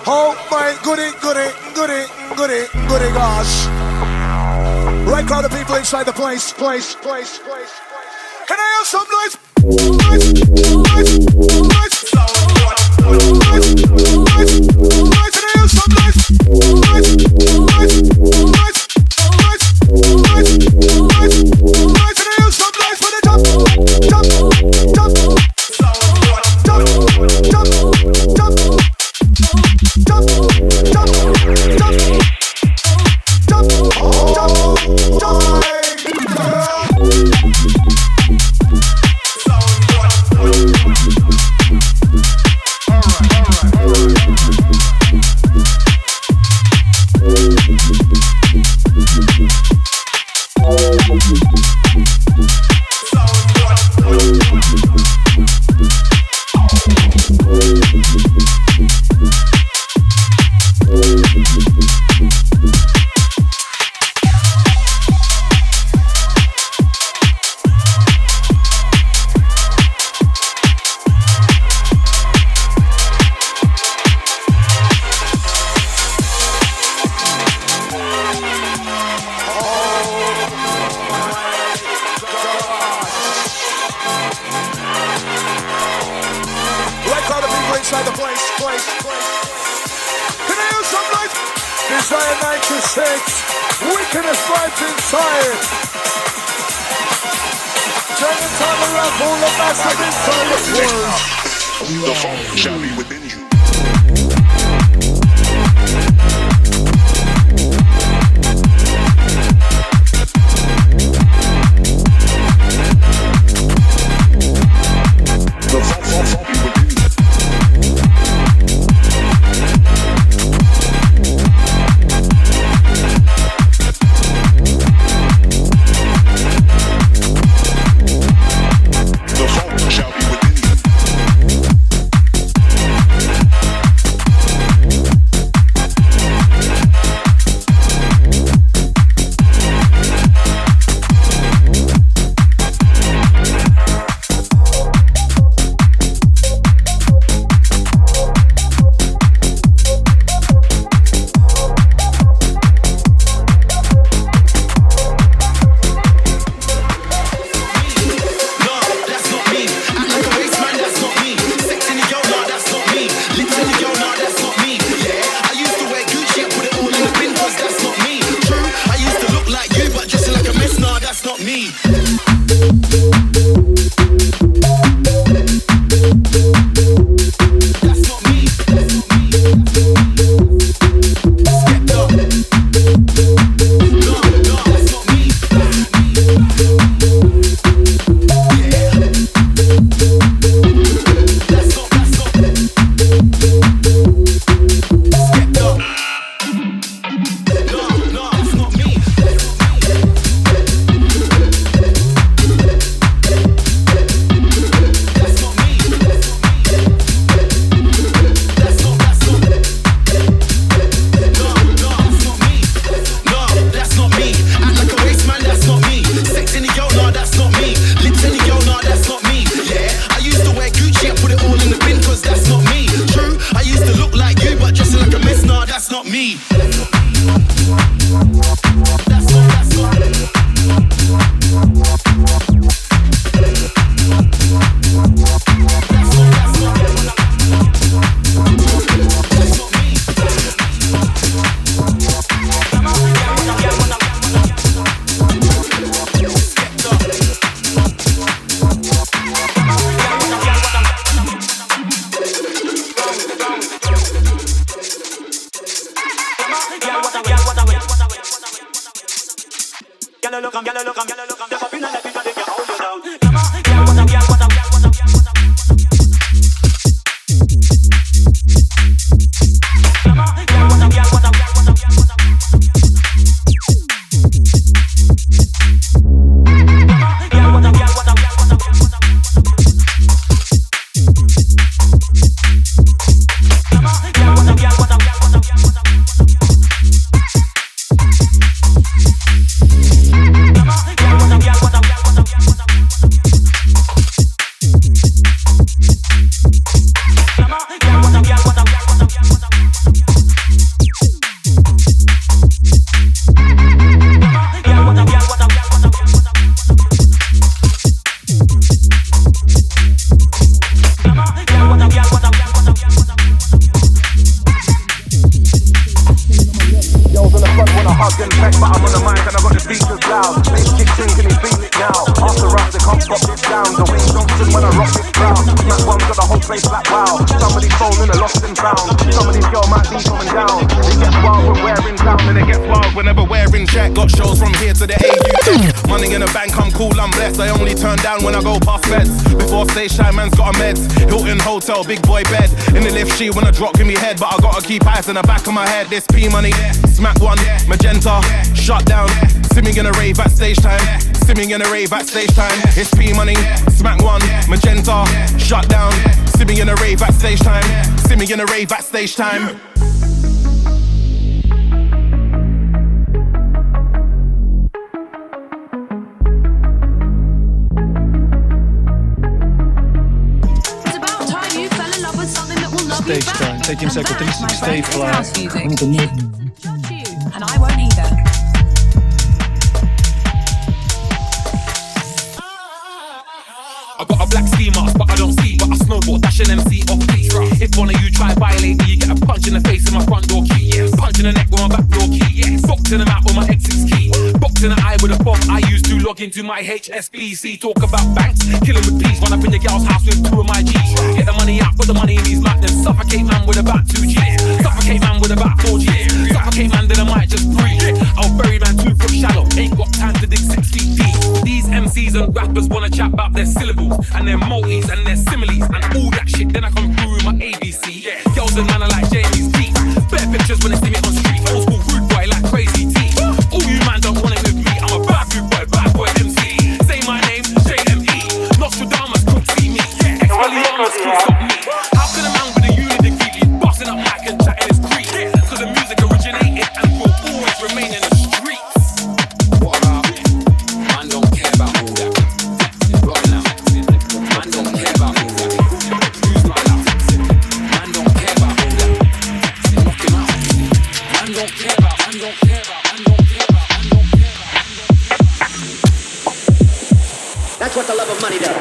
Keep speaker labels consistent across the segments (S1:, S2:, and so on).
S1: Oh my goody, goody, goody, goody, goody gosh. Right crowd of people inside the place. Can I hear some noise?
S2: phone in a lost and found. Some of these girls might be coming down. It gets wild when we're in town, and it gets wild whenever we're in check. Got shows from here to the AU. Money in the bank, I'm cool, I'm blessed. I only turn down when I go past beds. Before stage time, man's got a meds. Hilton Hotel, big boy bed. In the lift, she wanna drop, give me head, but I gotta keep eyes in the back of my head. This P money, smack one, magenta, shut down. See me in a rave at stage time. See me in a rave at stage time. It's P money, smack one, magenta, shut down. See me in a rave at stage time. See me in a rave at stage time.
S3: Stage time. Taking circle 360 flat.
S4: And I won't either.
S5: I got a black ski mask, but I don't see. But I snowboard, dash an MC off key. If one of you try violate me, you get a punch in the face with my front door key. Punch in the neck with my back door key. Box in the mouth with my exit key. Box in the eye with a bomb I used to log into my HSBC. Talk about banks, killing with peace. Run up in your gal's house with 2 of my G's. Get the money out, put the money in these mountains. Suffocate man with about 2 G's. Suffocate man with about 4 G's. Suffocate man, then I might just breathe. I'll bury man 2 foot shallow. Ain't got time to dig 6 feet deep. These MCs and rappers wanna chat about their syllables and their multis and their similes and all that shit. Then I come through with my ABC. Girls and man are like Jamie's deep. Better pictures when they see me on street. Old school rude boy like Crazy T. All you man don't want it with me. I'm a bad boy MC. Say my name, JME. Nostradamus could see me. Expelliarmus can't stop me. How can a man with a uni degree be busting up mic and chatting his creep? Cause the music originated and will always remain in the streets. What about? Man don't care about all that. Rockin' out. Man don't care about all that. Who's not allowed? Man don't care about all that. Knock him out. Man don't care about, man don't care about, man don't care about, man don't care about.
S6: That's what the love of money does.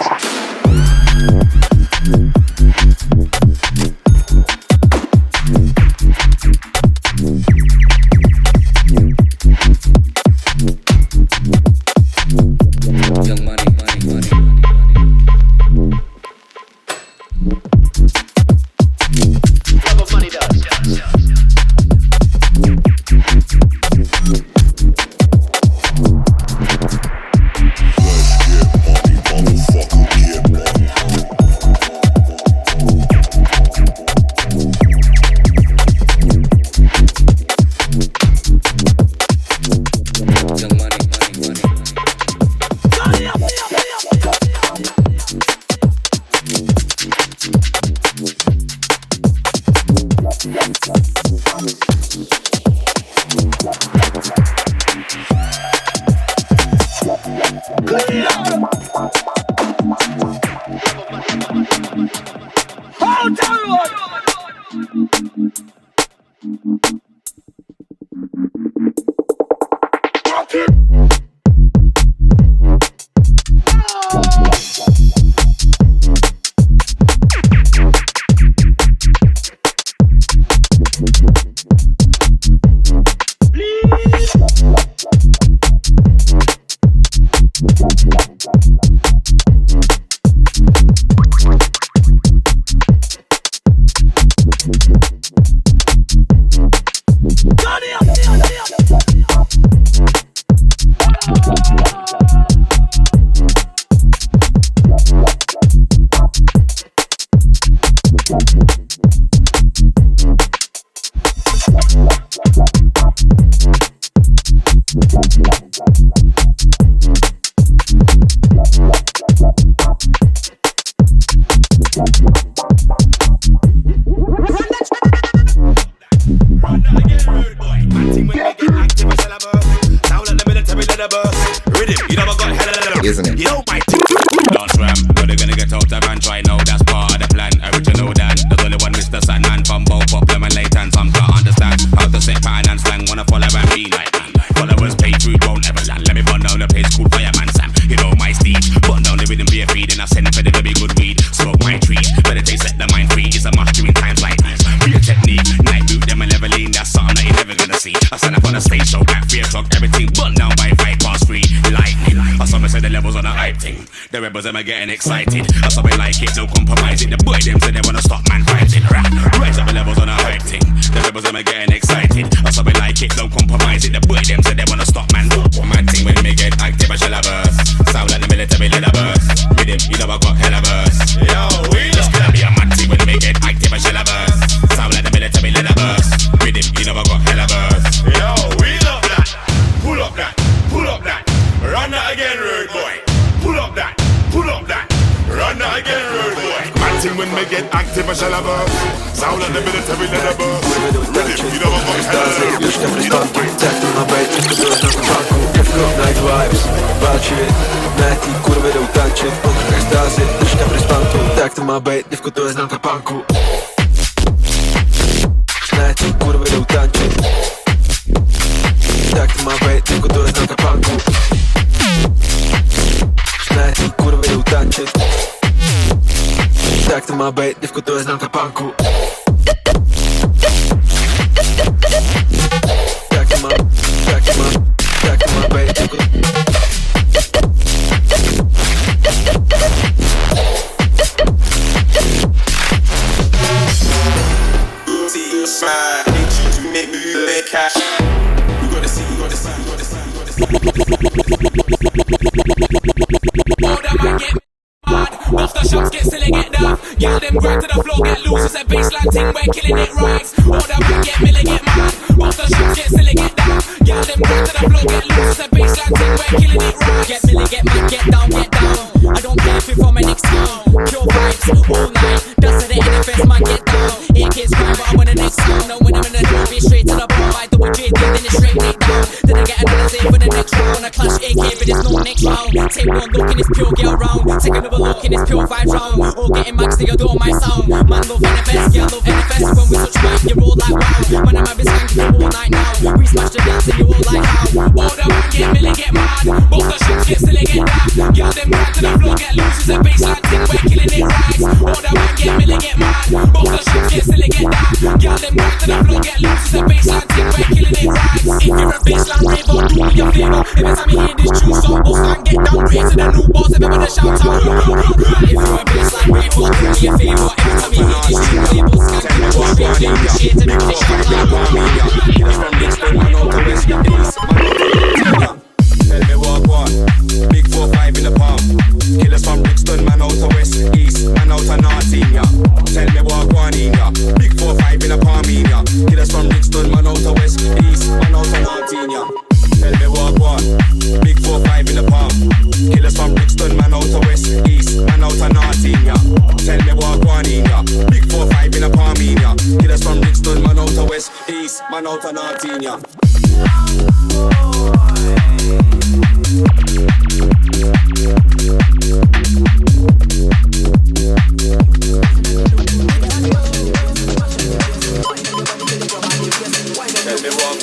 S7: Isn't it?
S5: Yo, my don't ram, but they're gonna get out of and try now. That's part of the plan. Original Dan, there's only one Mr. Sandman from both Problem and Leighton. Some can't understand how to set pattern and slang. Wanna follow and be like man. Followers pay food won't ever land. Let me burn down the place called Fireman Sam. You know my steed. Burn down the rhythm, be a feed, and I send for the very good weed. Smoke my trees, meditate, set the mind free. It's a must during times like these. Be a technique, night boot them and leveling. That's something that you're never gonna see. I stand up on the stage, so at 3 o'clock, everything burn down by 3:05. Lightning. Or some say the level
S4: levels on a hype thing. The rebels them are getting excited. That's how we like it, no compromising. The boy them say they wanna stop man fighting. Rise up the levels on a hype thing. The rebels them are getting excited. That's how we like it, no compromising. The boy them say they wanna stop man. Mad thing when they get active, I shall have verse. Sound like the military leather verse. With him, you know I got hella verse. Yo, it's gonna be a mad thing when they get active, I shall have verse. Sound like the military leather verse. With him, you know I got hella verse. Yo, we love that. Pull up that, pull up that. Run that again, road boy. Pull up that, pull up that. Run that again, road boy. Mad thing when they get active, I shall have verse. Sound like the military leather verse. With him, you know I got hella verse.
S6: Już nie przystanku, tak to ma być, tylko to jest na banku. Dziewko, night vibes, bacie. Neti, kurwy do tańczy. Okres ekstazy, już nie przystanku, tak to ma być, dziewko, to jest na banku. Neti, kurwy do tańczy. Tak to ma być, tylko to jest na banku. Neti, kurwy do tańczy. Tak to ma być, dziewko, to jest na banku. Tak to ma być, dziewko.
S4: Make me make cash. You gotta see, you gotta see, you gotta see, you gotta see.
S5: All that might get mad. Off the shots, get silly, get down. Girl, them grind to the floor, get loose. It's a baseline thing, we're killing it right. All that might get milli, get mad. Off the shots, get silly, get down. Girl, them grind to the floor, get loose. It's a baseline thing, we're killing it right. Get milli, get mad, get down, get down. I don't care if you're from an town. Pure vibes all night. Dust to the NFS, man, get down. AK's grind, but I'm on the next sound. No, when I'm in the door, be straight to the bar. I do a J, then it's straight neck down. Then I get another save for the next round. I clash AK, but it's no next round. Take one look and it's pure girl round. Take another look and it's pure vibes round. All getting max to your door, my sound. Man, love NFS, girl, love NFS. When we touch mic, you're all like wow. Man, I'm having skanking you all night now. We smash the dance and you all like how. All the man get milli, get mad. Both the shots get silly, get down. Girl, them grind to the floor, get loose. It's a baseline thing, we're killing it right. All the man get milli, get mad. Both the shots get silly, get down. Girl, them grind to the floor, get loose. It's a baseline thing, we're killing it right. If you're a baseline raver, do me a favor. Every time you hear this tune, so bust and get down. Raise to the new boss, everybody shout out. If you're a baseline raver, do me a favor. Every time you hear this tune, so bust and get down. Raise to the new shit and everybody shout out.
S4: From Brixton, man, out to West Indies. Tell me what one. Big 4-5 in the palm. Killers from Brixton, man, out to West East. Man, out to North in ya. Tell me what one in ya. Big 4-5 in the palm in ya. Killers from Brixton, man, out to West East. Man, out to North in ya. Tell me what one. Big 4-5 in the palm. Killers from Brixton, man, out to West East. Man, out to North in ya. Tell me what one in ya. Big 4-5 in the palm in ya. Killers from Brixton, man, out to West East. Man, out to North in ya. Tell me what.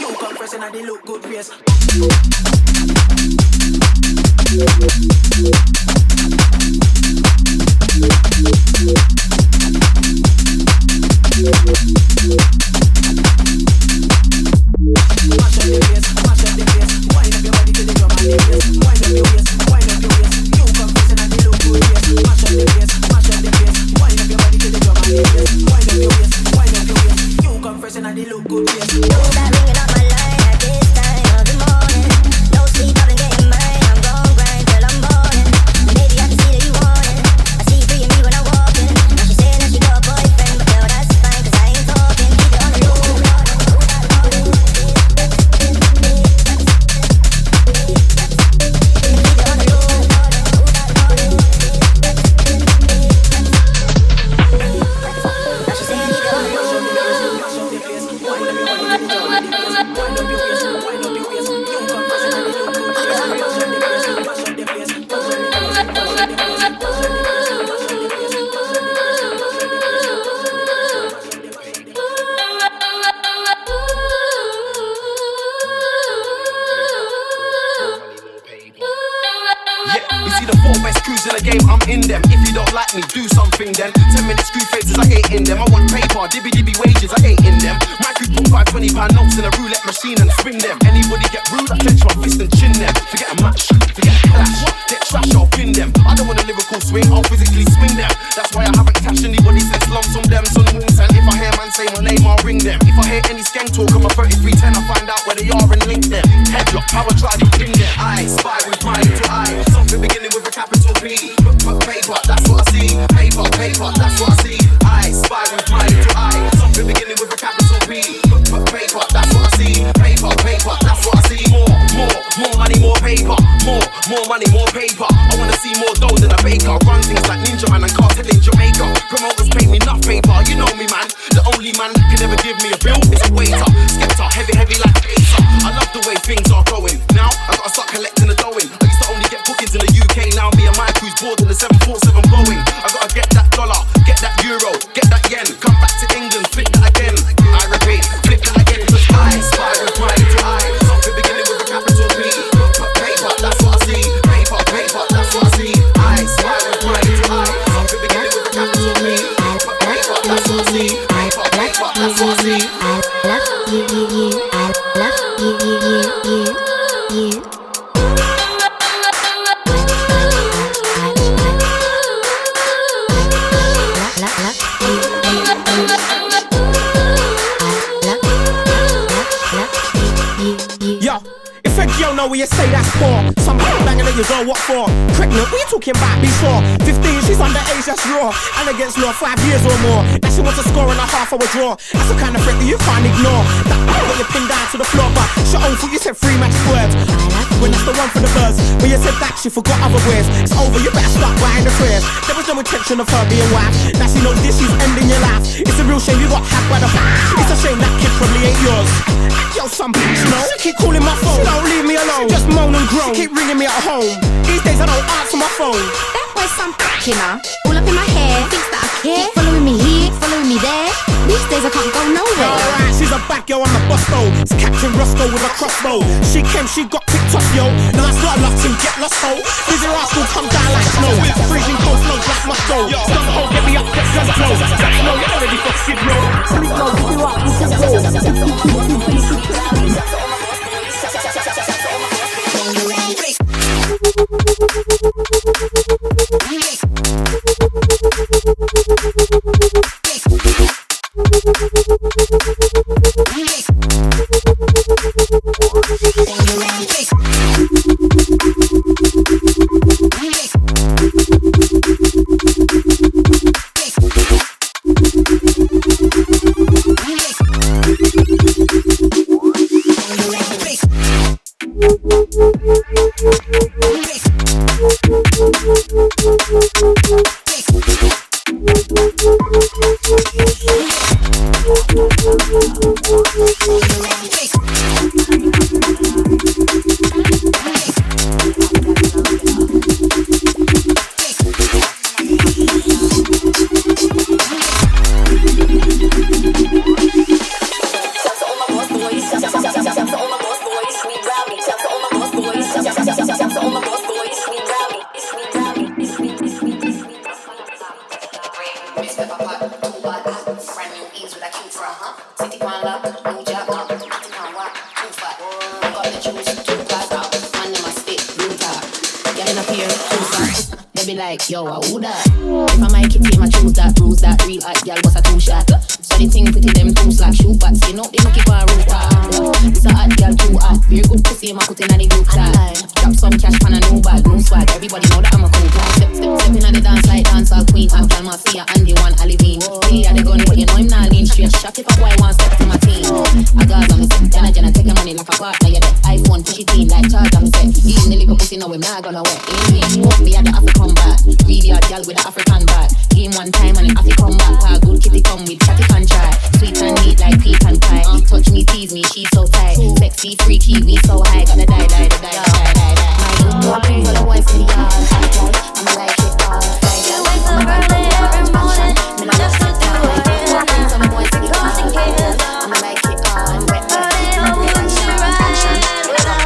S7: You come fresh and they look good, yes. Mash up the place.
S8: See the 4 best crews in the game, I'm in them. If you don't like me, do something then. 10-minute screw faces, I ain't in them. I want paper, dibby wages, I ain't in them. My crew put £5 20 notes in a roulette machine and swing them. Anybody get rude, I clench my fist and chin them. Forget a match, forget a clash. Get trash, I'll pin them. I don't want a lyrical swing, I'll physically swing them. That's why I haven't cashed anybody since lumps on them. Son wings, and if I hear man say my name, I'll ring them. If I hear any skank talk, I'm a 3310, I'll find out where they are and link them. Headlock, power drive, and ping them. I spy with my little eye. Something beginning with a capital P. Paper, that's what I see. Paper, that's what I see. I spy with my little eye. Something beginning with a capital P. Paper, that's what I see. Paper, that's what I see. More money, more paper. More money, more paper. I wanna see more dough than a baker. Run things like Ninja Man and Cartel in Jamaica. Promoters pay me enough paper. You know me, man. The only man that can ever give me a bill is a waiter. Skepta, heavy like pizza. I love the way things are going. Now I gotta start collecting the dough in. I used to only get bookings in the UK. Now me and my crew's board in the 747 Boeing. I gotta get that dollar, get that euro, get that yen. Come back to England, flip that again. I repeat, flip that again. Cause I spy with my little eye. Something beginning with a capital P. Paper, that's what I see. Paper, that's what I see. I spy with my little eye. Something beginning with a capital P. Paper, that's what I see. Paper, that's what I see.
S9: I love you. I love you.
S10: Yo, if a girl know what you say, that's poor. Some banging at your door, what for? Pregnant, what you talking about? Be sure. 15, she's underage, that's raw. And against law, 5 years or more. Now she wants a score and a half-hour draw. That's the kind of threat that you can't ignore. That got you pinned down to the floor, but shut own foot, you said 3 magic words. When that's the one for the birds. When you said that, she forgot other words. It's over, you better start buying the prayers. There was no intention of her being wife. Now she knows this, she's ending your life. It's a real shame you got hacked by the It's a shame that kid probably ain't yours. Yo, some bitch, you know, she keep calling my phone. She don't leave me alone. She just moan and groan. She keep ringing me at home. These days I don't answer my phone.
S9: That boy's some you know, all up in my hair. Thinks that I care. Following me here, following me there. These days I can't go nowhere.
S10: Alright, she's a bad girl on the bus though. It's Captain Roscoe with a crossbow. She came, she got picked up, yo. Now that's not luck to get lost, ho. Busy rascal come down like snow. Freezing cold flows like must go. Some hoe get me up, get guns close. That's no, you're ready for Skid Row. Sleep low, you up, you just go.
S11: Yo, I would that. If I make it team, I choose that. Rules that real hot girl, what's a 2 shot? So the thing pretty them 2 slash shoot back. Skin up, they make it for a root back. It's a hot girl, too hot. Very good pussy, I put in a the group chat. Drop some cash, pan a new bag, no swag. Everybody know that I'm a cool guy. Step in on the dance like dancehall queen. I'm John Mafia and the one Olivine. He had the gun, but you know him not lean. Straight shot if a boy wants step to my team. I got on the set, Jenna take your money like a partner. Yeah, the iPhone push it in like charge on the set. Eating the little pussy, now we're not gonna wet. Me had the African back. Really hard girl with the African back. Game one time and then African come back. Her good kitty come with chatty can try. Sweet and neat like pecan pie. Touch me, tease me, she's so tight. Sexy, freaky, we so high. Gotta die. My little pretty little boy for the yard. I'ma like it all. You wake up early every morning just to do it. Some boys take it all. I'ma like it all. But I want you right without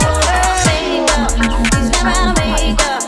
S11: makeup. He's never out of makeup.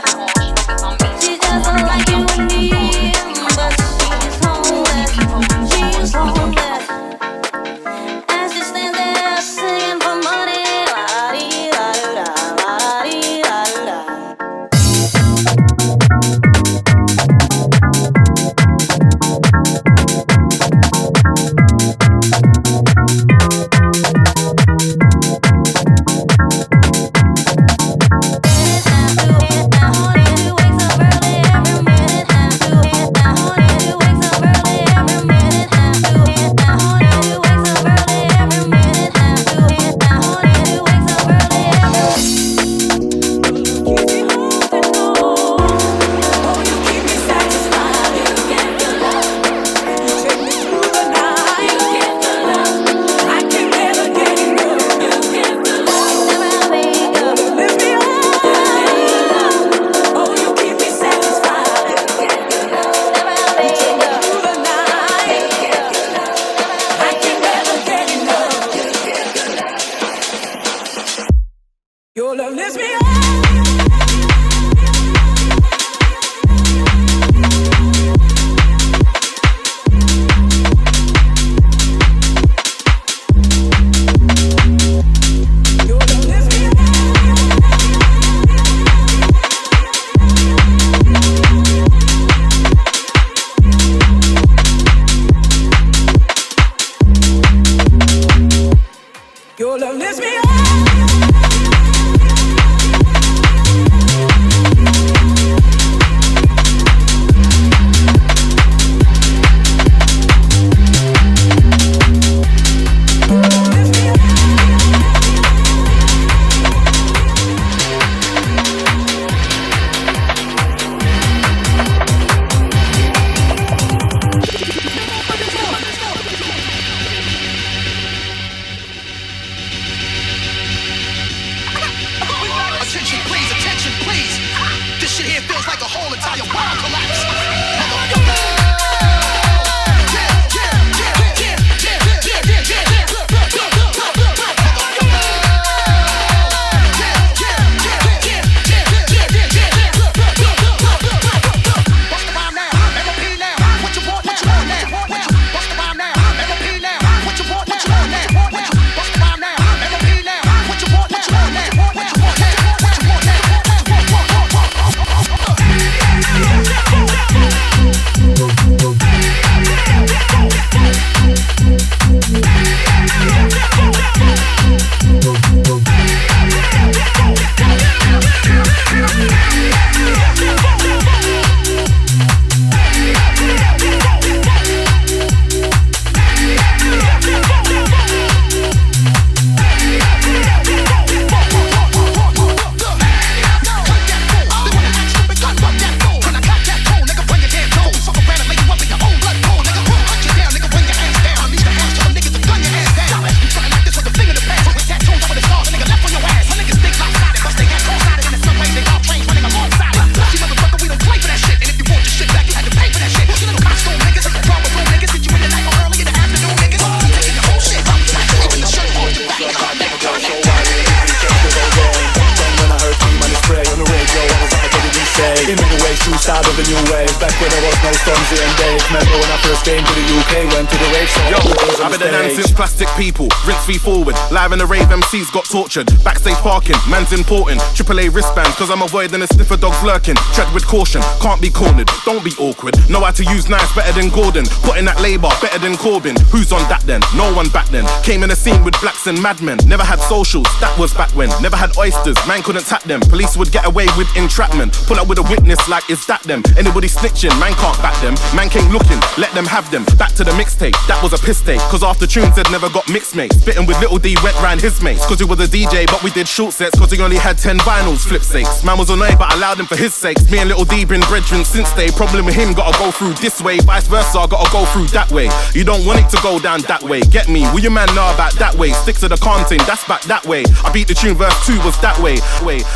S3: He made a way through start of a new wave. Back when there was no Stormzy and Dave. Remember when I first came to the UK, went to the rave show.
S2: Yo, I've been dancing plastic people, rinse me forward. Live in the rave, MCs got tortured. Backstage parking, man's important. AAA wristbands, cause I'm avoiding the sniffer dogs lurking. Tread with caution, can't be cornered, don't be awkward. Know how to use knives better than Gordon. Put in that labour, better than Corbyn. Who's on that then? No one back then. Came in the scene with blacks and madmen. Never had socials, that was back when. Never had oysters, man couldn't tap them. Police would get away with entrapment. Pull up with a witness like, is that them? Anybody snitching, man can't back them. Man came looking, let them have them. Back to the mixtape, that was a piss take. Cause after tunes had never got mixed mates. Spitting with Little D went round his mates. Cause he was a DJ but we did short sets. Cause he only had 10 vinyls, flip sakes. Man was annoyed but I allowed him for his sakes. Me and Little D been brethren since they. Problem with him, gotta go through this way. Vice versa, gotta go through that way. You don't want it to go down that way. Get me, will your man know about that way? Stick to the calm thing, that's back that way. I beat the tune, verse 2 was that way. Wait.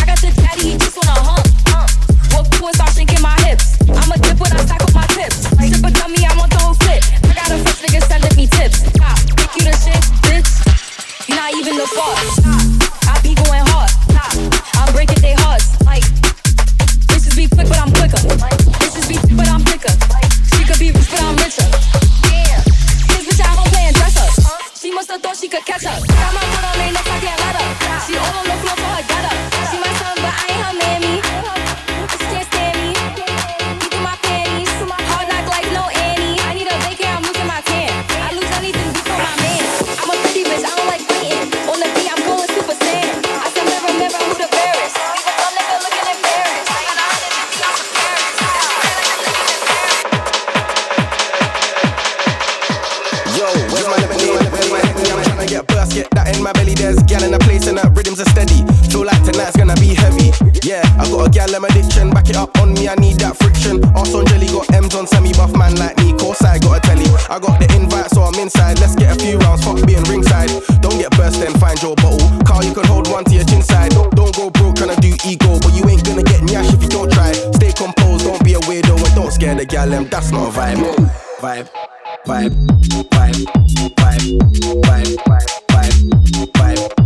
S12: I got the daddy, he just wanna hump.
S6: scare the gal them, that's not a vibe. Vibe, vibe, vibe, vibe, vibe, vibe, vibe, vibe, vibe, vibe.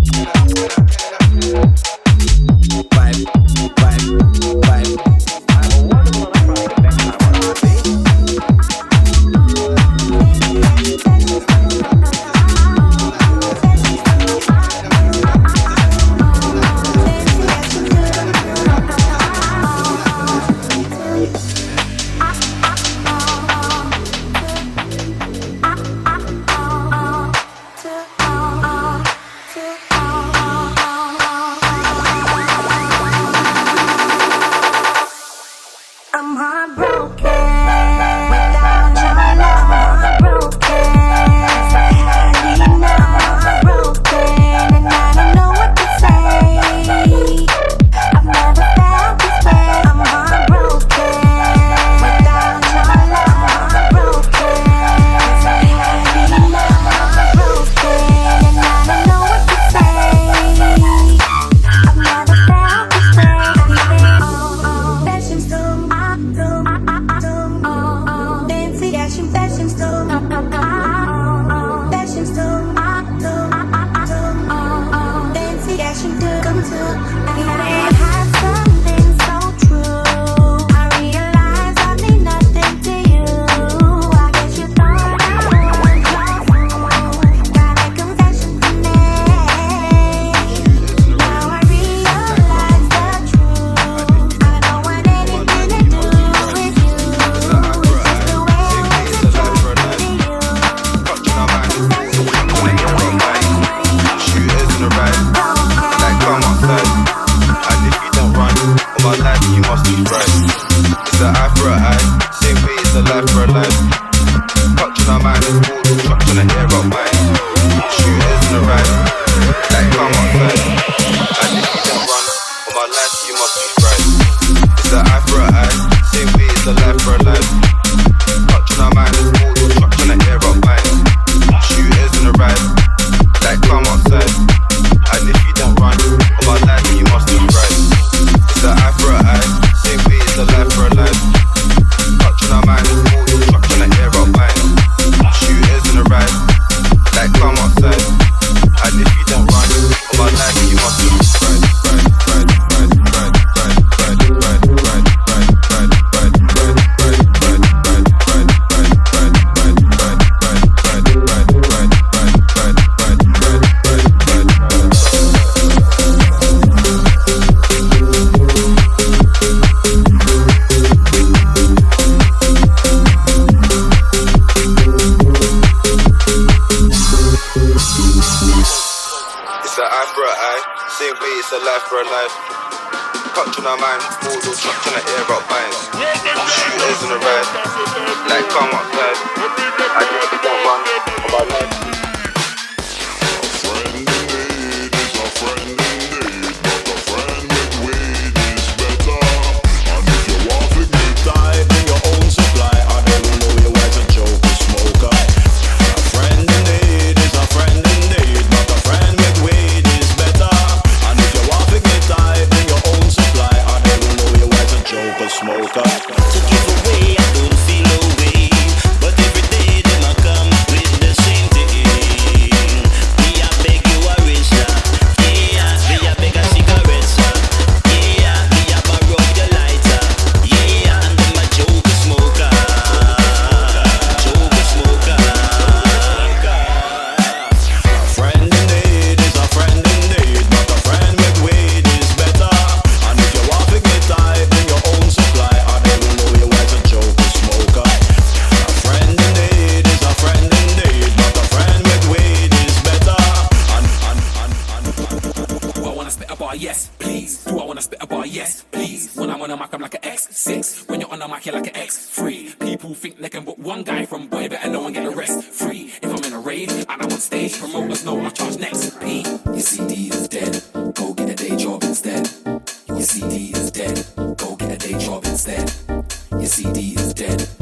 S12: Your CD is dead.